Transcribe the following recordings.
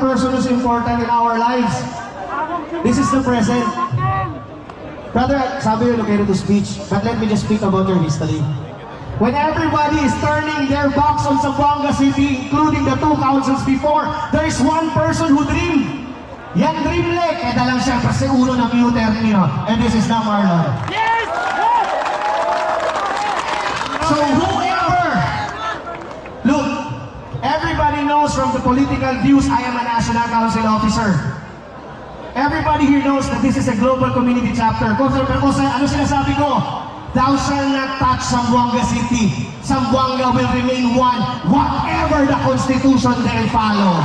person who's important in our lives. This is the present. Brother, sabi you located to speech, but let me just speak about your history. When everybody is turning their backs on Zamboanga City, including the two councils before, there is one person who dreamed. Yan dreamlike, kaya lang siya kasi ulo ng U-turn niyo. And this is not Marlon. Yes! So whoever, look, everybody knows from the political views, I am a National Council officer. Everybody here knows that this is a global community chapter. Kung ano sinasabi ko? Thou shalt not touch Zamboanga City. Zamboanga will remain one, whatever the Constitution they'll follow.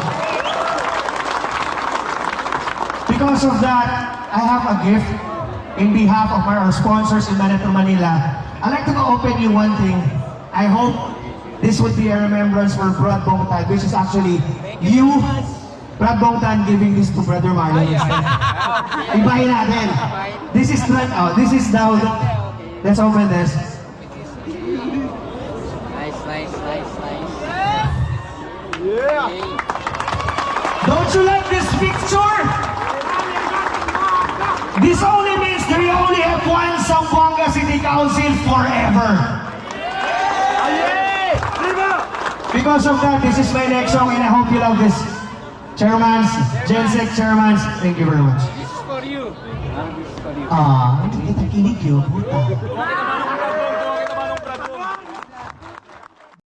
Because of that, I have a gift in behalf of our sponsors in Manatee, Manila. I'd like to open you one thing. I hope this would be a remembrance for Brad Bongtan, which is actually you, Brad Bongtan, giving this to Brother Marlon instead. Ibahin natin. This is now. Let's open this. Nice. Yeah. Don't you like this picture? This only means that we only have one Zamboanga City Council forever. Because of that, this is my next song and I hope you love this. Chairmans, Gensec Chairmans, thank you very much. This is for you. Hindi kita kinig yun, puta.